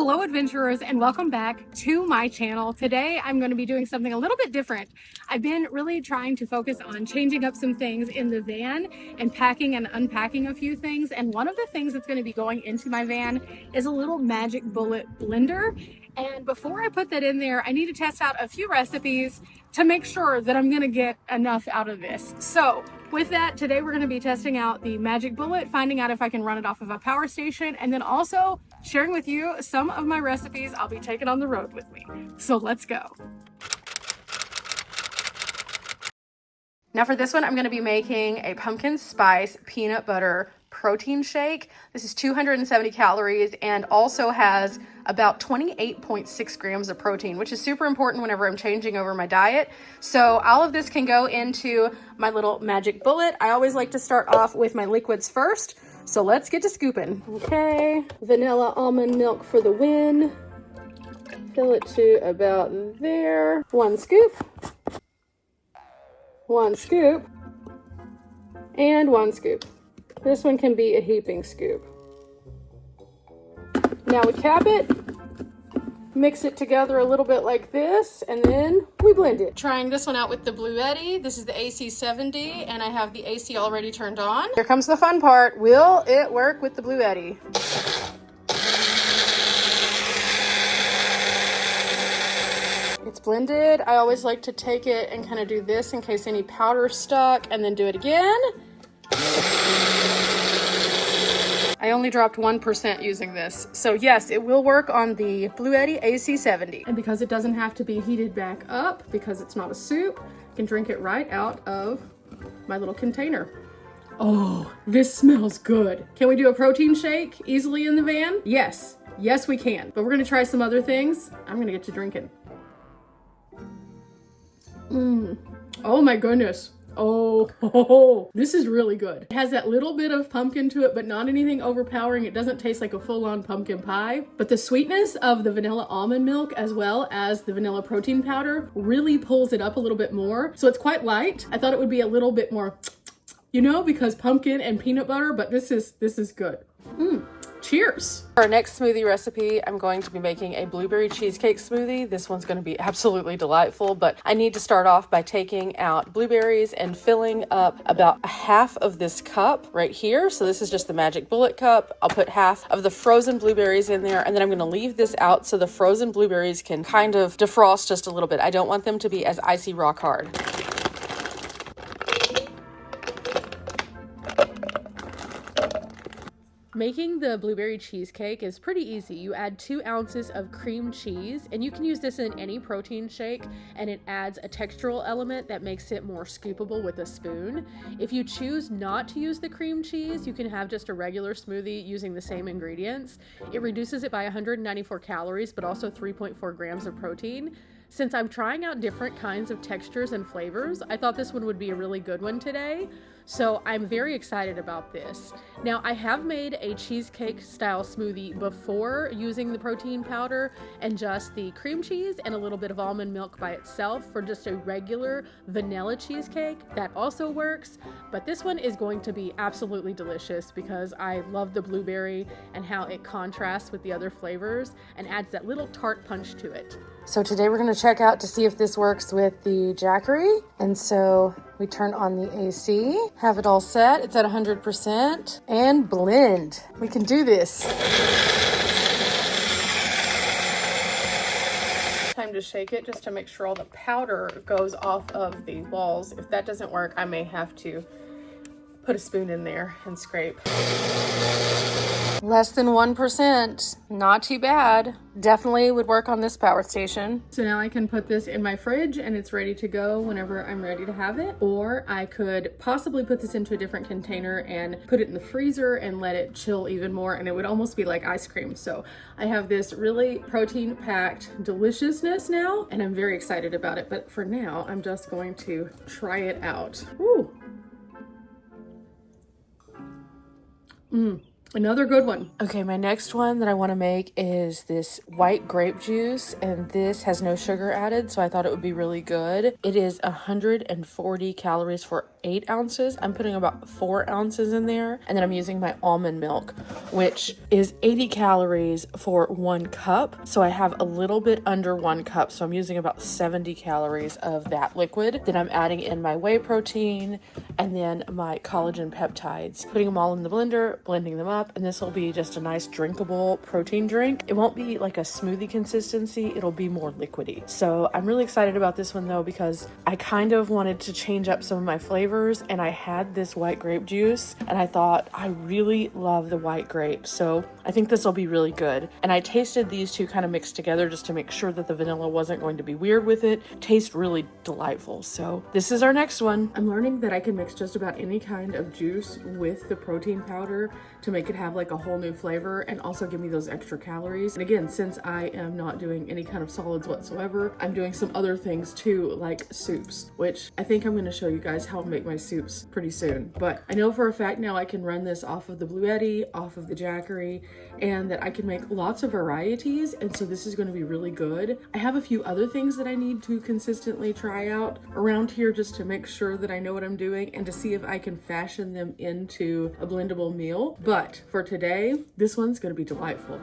Hello adventurers and welcome back to my channel. Today I'm going to be doing something a little bit different. I've been really trying to focus on changing up some things in the van and packing and unpacking a few things, and one of the things that's going to be going into my van is a little magic bullet blender. And before I put that in there, I need to test out a few recipes to make sure that I'm going to get enough out of this. So with that, today we're going to be testing out the magic bullet, finding out if I can run it off of a power station, and then also sharing with you some of my recipes I'll be taking on the road with me. So let's go. Now for this one, I'm going to be making a pumpkin spice peanut butter protein shake. This is 270 calories and also has about 28.6 grams of protein, which is super important whenever I'm changing over my diet. So all of this can go into my little magic bullet. I always like to start off with my liquids first. So let's get to scooping. Okay, vanilla almond milk for the win. Fill it to about there. 1 scoop. 1 scoop. And 1 scoop. This one can be a heaping scoop. Now we cap it, mix it together a little bit like this, and then we blend it. Trying this one out with the Bluetti. This is the AC70, and I have the AC already turned on. Here comes the fun part. Will it work with the Bluetti? It's blended. I always like to take it and kind of do this in case any powder's stuck, and then do it again. I only dropped 1% using this. So yes, it will work on the Bluetti AC70. And because it doesn't have to be heated back up, because it's not a soup, I can drink it right out of my little container. Oh, this smells good. Can we do a protein shake easily in the van? Yes, yes we can. But we're gonna try some other things. I'm gonna get to drinking. Oh my goodness. Oh, this is really good. It has that little bit of pumpkin to it, but not anything overpowering. It doesn't taste like a full-on pumpkin pie, but the sweetness of the vanilla almond milk as well as the vanilla protein powder really pulls it up a little bit more. So it's quite light. I thought it would be a little bit more, you know, because pumpkin and peanut butter, but this is good. Cheers. For our next smoothie recipe, I'm going to be making a blueberry cheesecake smoothie. This one's going to be absolutely delightful, but I need to start off by taking out blueberries and filling up about half of this cup right here. So this is just the magic bullet cup. I'll put half of the frozen blueberries in there, and then I'm going to leave this out so the frozen blueberries can kind of defrost just a little bit. I don't want them to be as icy rock hard. Making the blueberry cheesecake is pretty easy. You add 2 ounces of cream cheese, and you can use this in any protein shake, and it adds a textural element that makes it more scoopable with a spoon. If you choose not to use the cream cheese, you can have just a regular smoothie using the same ingredients. It reduces it by 194 calories, but also 3.4 grams of protein. Since I'm trying out different kinds of textures and flavors, I thought this one would be a really good one today. So I'm very excited about this. Now, I have made a cheesecake style smoothie before using the protein powder and just the cream cheese and a little bit of almond milk by itself for just a regular vanilla cheesecake. That also works, but this one is going to be absolutely delicious because I love the blueberry and how it contrasts with the other flavors and adds that little tart punch to it. So today we're going to check out to see if this works with the Jackery. And so we turn on the AC, have it all set. It's at 100% and blend. We can do this. Time to shake it just to make sure all the powder goes off of the walls. If that doesn't work, I may have to put a spoon in there and scrape. Less than 1%, not too bad. Definitely would work on this power station. So now I can put this in my fridge and it's ready to go whenever I'm ready to have it. Or I could possibly put this into a different container and put it in the freezer and let it chill even more, and it would almost be like ice cream. So I have this really protein packed deliciousness now, and I'm very excited about it. But for now, I'm just going to try it out. Woo. Another good one. Okay, my next one that I want to make is this white grape juice, and this has no sugar added, so I thought it would be really good. It is 140 calories for 8 ounces. I'm putting about 4 ounces in there. And then I'm using my almond milk, which is 80 calories for 1 cup. So I have a little bit under 1 cup. So I'm using about 70 calories of that liquid. Then I'm adding in my whey protein and then my collagen peptides, putting them all in the blender, blending them up. And this will be just a nice drinkable protein drink. It won't be like a smoothie consistency. It'll be more liquidy. So I'm really excited about this one though, because I kind of wanted to change up some of my flavors, and I had this white grape juice and I thought I really love the white grape. So I think this will be really good. And I tasted these two kind of mixed together just to make sure that the vanilla wasn't going to be weird with it. Tastes really delightful. So this is our next one. I'm learning that I can mix just about any kind of juice with the protein powder to make it have like a whole new flavor and also give me those extra calories. And again, since I am not doing any kind of solids whatsoever, I'm doing some other things too, like soups, which I think I'm going to show you guys how to make my soups pretty soon. But I know for a fact now I can run this off of the Bluetti, off of the Jackery, and that I can make lots of varieties. And so this is going to be really good. I have a few other things that I need to consistently try out around here just to make sure that I know what I'm doing and to see if I can fashion them into a blendable meal. But for today, this one's going to be delightful.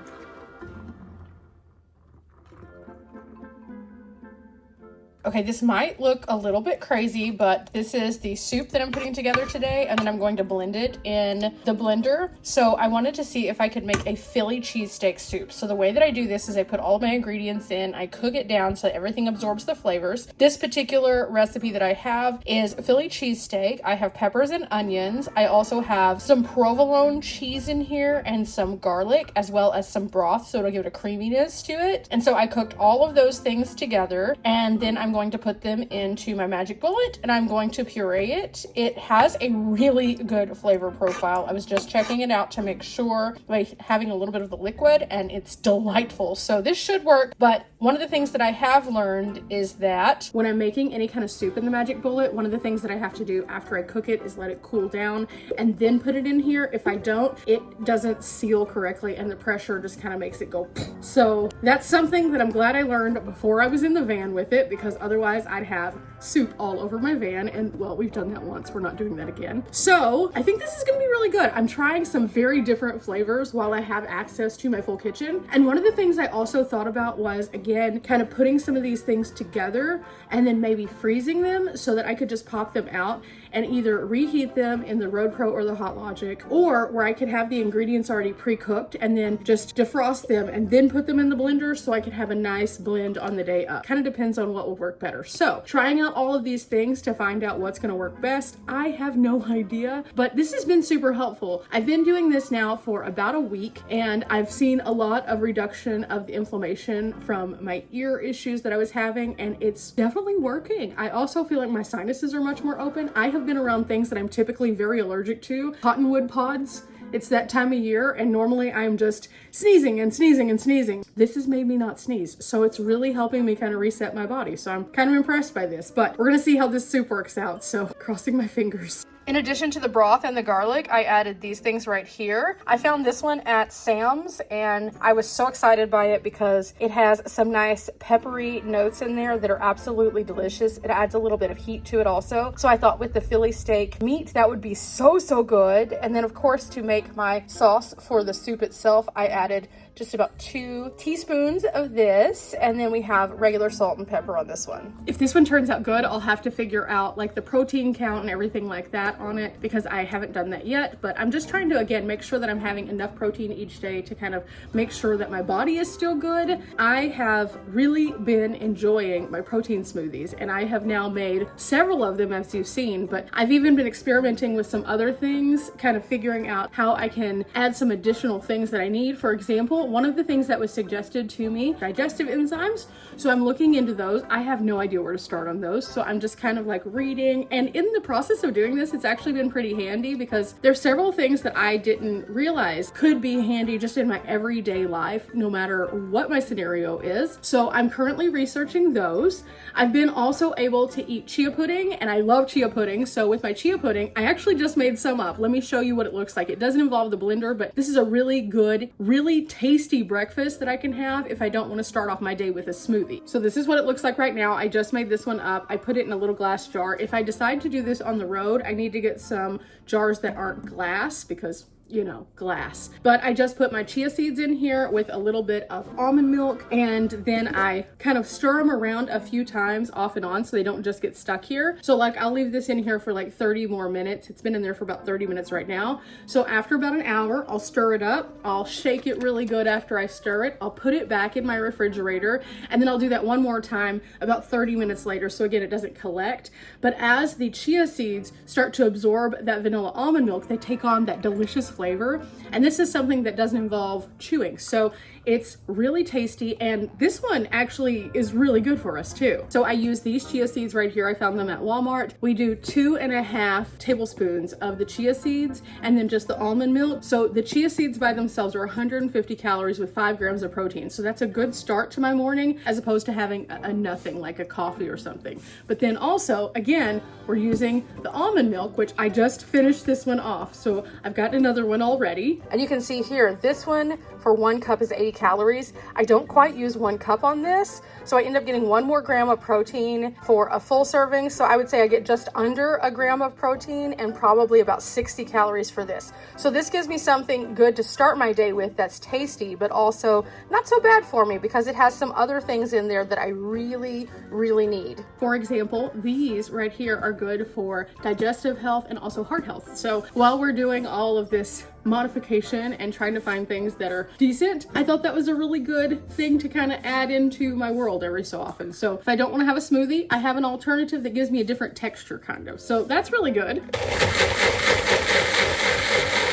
Okay, this might look a little bit crazy, but this is the soup that I'm putting together today, and then I'm going to blend it in the blender. So I wanted to see if I could make a Philly cheesesteak soup. So the way that I do this is I put all of my ingredients in, I cook it down so that everything absorbs the flavors. This particular recipe that I have is Philly cheesesteak. I have peppers and onions. I also have some provolone cheese in here and some garlic, as well as some broth, so it'll give it a creaminess to it. And so I cooked all of those things together, and then I'm going to put them into my magic bullet and I'm going to puree it. It has a really good flavor profile. I was just checking it out to make sure by having a little bit of the liquid, and it's delightful. So this should work. But one of the things that I have learned is that when I'm making any kind of soup in the magic bullet, one of the things that I have to do after I cook it is let it cool down and then put it in here. If I don't, it doesn't seal correctly and the pressure just kind of makes it go. So that's something that I'm glad I learned before I was in the van with it, because otherwise I'd have soup all over my van, and well, we've done that once. We're not doing that again. So I think this is gonna be really good. I'm trying some very different flavors while I have access to my full kitchen. And one of the things I also thought about was, again, kind of putting some of these things together and then maybe freezing them so that I could just pop them out and either reheat them in the Road Pro or the Hot Logic, or where I could have the ingredients already pre-cooked and then just defrost them and then put them in the blender so I could have a nice blend on the day up. Kind of depends on what will work better. So trying out all of these things to find out what's going to work best, I have no idea, but this has been super helpful. I've been doing this now for about a week, and I've seen a lot of reduction of the inflammation from my ear issues that I was having, and it's definitely working. I also feel like my sinuses are much more open. I have been around things that I'm typically very allergic to, cottonwood pods. It's that time of year, and normally I'm just sneezing and sneezing and sneezing. This has made me not sneeze, so it's really helping me kind of reset my body. So I'm kind of impressed by this, but we're gonna see how this soup works out, so crossing my fingers. In addition to the broth and the garlic, I added these things right here. I found this one at Sam's, and I was so excited by it because it has some nice peppery notes in there that are absolutely delicious. It adds a little bit of heat to it also. So I thought with the Philly steak meat, that would be so good. And then of course, to make my sauce for the soup itself, I added just about 2 teaspoons of this, and then we have regular salt and pepper on this one. If this one turns out good, I'll have to figure out like the protein count and everything like that on it, because I haven't done that yet. But I'm just trying to, again, make sure that I'm having enough protein each day to kind of make sure that my body is still good. I have really been enjoying my protein smoothies, and I have now made several of them, as you've seen, but I've even been experimenting with some other things, kind of figuring out how I can add some additional things that I need. For example, one of the things that was suggested to me, digestive enzymes. So I'm looking into those. I have no idea where to start on those. So I'm just kind of like reading. And in the process of doing this, it's actually been pretty handy because there's several things that I didn't realize could be handy just in my everyday life, no matter what my scenario is. So I'm currently researching those. I've been also able to eat chia pudding, and I love chia pudding. So with my chia pudding, I actually just made some up. Let me show you what it looks like. It doesn't involve the blender, but this is a really good, really tasty tasty breakfast that I can have if I don't want to start off my day with a smoothie. So this is what it looks like right now. I just made this one up. I put it in a little glass jar. If I decide to do this on the road, I need to get some jars that aren't glass because, you know, glass. But I just put my chia seeds in here with a little bit of almond milk, and then I kind of stir them around a few times off and on so they don't just get stuck here. So like I'll leave this in here for like 30 more minutes. It's been in there for about 30 minutes right now. So after about an hour, I'll stir it up. I'll shake it really good after I stir it. I'll put it back in my refrigerator, and then I'll do that one more time about 30 minutes later. So again, it doesn't collect. But as the chia seeds start to absorb that vanilla almond milk, they take on that delicious flavor. And this is something that doesn't involve chewing. So it's really tasty, and this one actually is really good for us too. So I use these chia seeds right here. I found them at Walmart. We do 2.5 tablespoons of the chia seeds and then just the almond milk. So the chia seeds by themselves are 150 calories with 5 grams of protein. So that's a good start to my morning as opposed to having a nothing like a coffee or something. But then also, again, we're using the almond milk, which I just finished this one off. So I've got another one already. And you can see here, this one for 1 cup is 80 calories. I don't quite use 1 cup on this, so I end up getting 1 more gram of protein for a full serving. So I would say I get just under a gram of protein and probably about 60 calories for this. So this gives me something good to start my day with that's tasty, but also not so bad for me because it has some other things in there that I really, really need. For example, these right here are good for digestive health and also heart health. So while we're doing all of this modification and trying to find things that are decent, I thought that was a really good thing to kind of add into my world every so often. So if I don't want to have a smoothie, I have an alternative that gives me a different texture kind of. So that's really good.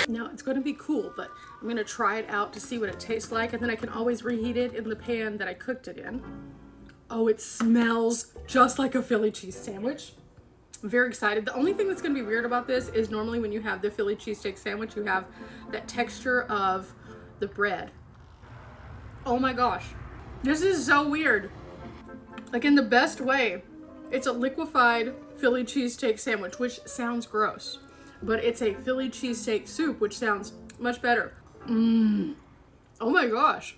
Now it's going to be cool, but I'm going to try it out to see what it tastes like, and then I can always reheat it in the pan that I cooked it in. Oh, it smells just like a Philly cheese sandwich. I'm very excited. The only thing that's going to be weird about this is normally when you have the Philly cheesesteak sandwich, you have that texture of the bread. Oh my gosh. This is so weird. Like in the best way. It's a liquefied Philly cheesesteak sandwich, which sounds gross. But it's a Philly cheesesteak soup, which sounds much better. Oh my gosh.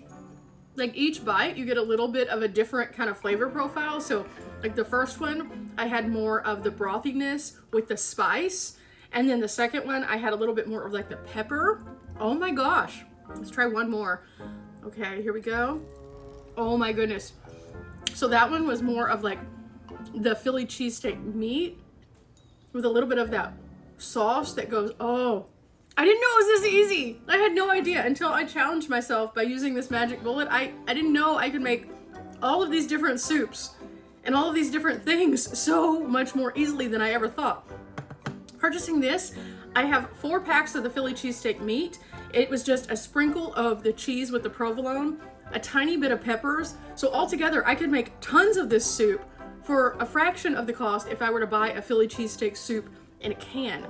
Like each bite, you get a little bit of a different kind of flavor profile. So like the first one, I had more of the brothiness with the spice. And then the second one, I had a little bit more of like the pepper. Oh my gosh. Let's try one more. Okay, here we go. Oh my goodness. So that one was more of like the Philly cheesesteak meat with a little bit of that sauce that goes, oh. I didn't know it was this easy. I had no idea until I challenged myself by using this magic bullet. I didn't know I could make all of these different soups and all of these different things so much more easily than I ever thought. Purchasing this, I have 4 packs of the Philly cheesesteak meat. It was just a sprinkle of the cheese with the provolone, a tiny bit of peppers. So altogether, I could make tons of this soup for a fraction of the cost if I were to buy a Philly cheesesteak soup in a can.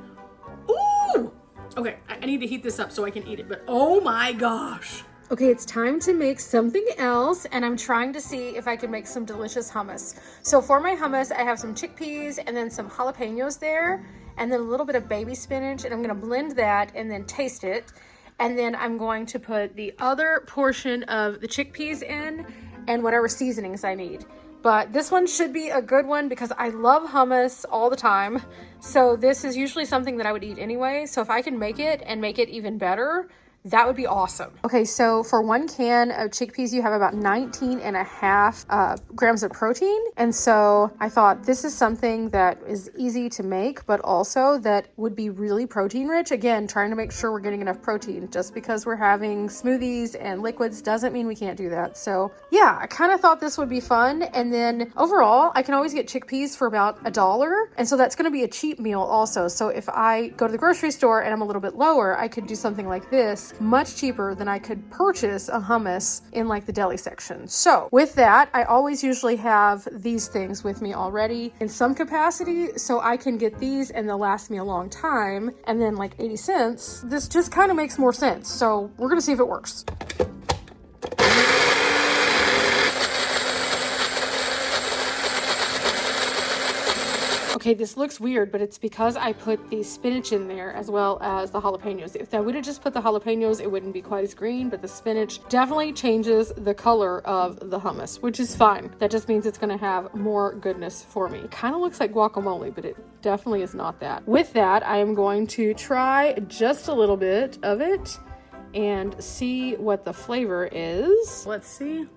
Ooh! Okay, I need to heat this up so I can eat it, but oh my gosh. Okay, it's time to make something else, and I'm trying to see if I can make some delicious hummus. So for my hummus, I have some chickpeas and then some jalapenos there, and then a little bit of baby spinach, and I'm gonna blend that and then taste it. And then I'm going to put the other portion of the chickpeas in and whatever seasonings I need. But this one should be a good one because I love hummus all the time. So this is usually something that I would eat anyway. So if I can make it and make it even better, that would be awesome. Okay, so for 1 can of chickpeas, you have about 19.5 grams of protein. And so I thought this is something that is easy to make, but also that would be really protein rich. Again, trying to make sure we're getting enough protein. Just because we're having smoothies and liquids doesn't mean we can't do that. So yeah, I kind of thought this would be fun. And then overall, I can always get chickpeas for about $1. And so that's going to be a cheap meal also. So if I go to the grocery store and I'm a little bit lower, I could do something like this much cheaper than I could purchase a hummus in like the deli section. So with that, I always usually have these things with me already in some capacity, so I can get these and they'll last me a long time. And then like 80 cents, this just kind of makes more sense. So we're gonna see if it works. Okay, this looks weird, but it's because I put the spinach in there as well as the jalapenos. If I would have just put the jalapenos, it wouldn't be quite as green, but the spinach definitely changes the color of the hummus, which is fine. That just means it's gonna have more goodness for me. It kind of looks like guacamole, but it definitely is not that. With that, I am going to try just a little bit of it and see what the flavor is. Let's see.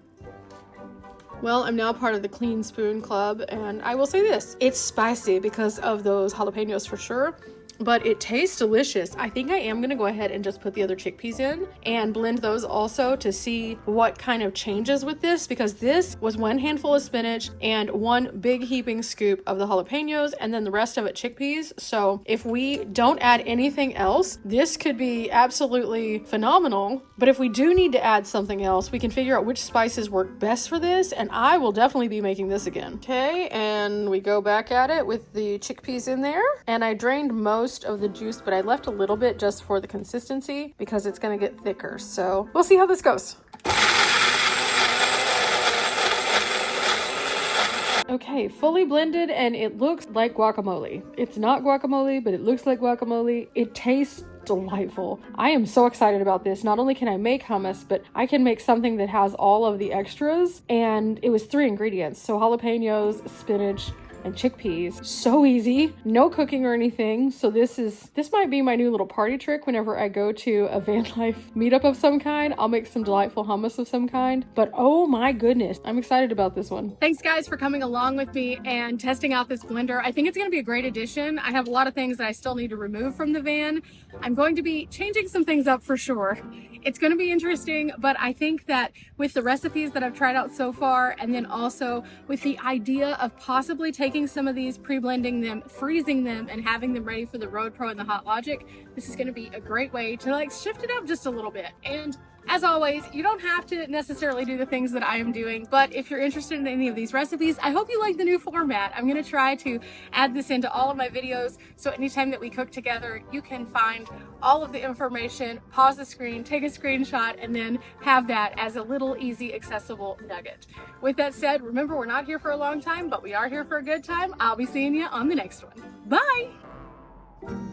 Well, I'm now part of the Clean Spoon Club, and I will say this, it's spicy because of those jalapenos for sure, but it tastes delicious. I think I am gonna go ahead and just put the other chickpeas in and blend those also to see what kind of changes with this, because this was one handful of spinach and one big heaping scoop of the jalapenos and then the rest of it chickpeas. So if we don't add anything else, this could be absolutely phenomenal. But if we do need to add something else, we can figure out which spices work best for this, and I will definitely be making this again. Okay, and we go back at it with the chickpeas in there, and I drained most of the juice, but I left a little bit just for the consistency because it's going to get thicker. So we'll see how this goes. Okay, fully blended, and it looks like guacamole. It's not guacamole, but it looks like guacamole. It tastes delightful. I am so excited about this. Not only can I make hummus, but I can make something that has all of the extras, and it was 3 ingredients. So jalapenos, spinach, and chickpeas. So easy, no cooking or anything. So this might be my new little party trick. Whenever I go to a Vanlife meetup of some kind, I'll make some delightful hummus of some kind. But oh my goodness, I'm excited about this one. Thanks guys for coming along with me and testing out this blender. I think it's going to be a great addition. I have a lot of things that I still need to remove from the van. I'm going to be changing some things up for sure. It's going to be interesting, but I think that with the recipes that I've tried out so far, and then also with the idea of possibly taking some of these, pre-blending them, freezing them, and having them ready for the Road Pro and the Hot Logic, this is going to be a great way to like shift it up just a little bit. And as always, you don't have to necessarily do the things that I am doing, but if you're interested in any of these recipes, I hope you like the new format. I'm going to try to add this into all of my videos, so anytime that we cook together, you can find all of the information, pause the screen, take a screenshot, and then have that as a little easy, accessible nugget. With that said, remember, we're not here for a long time, but we are here for a good time. I'll be seeing you on the next one. Bye!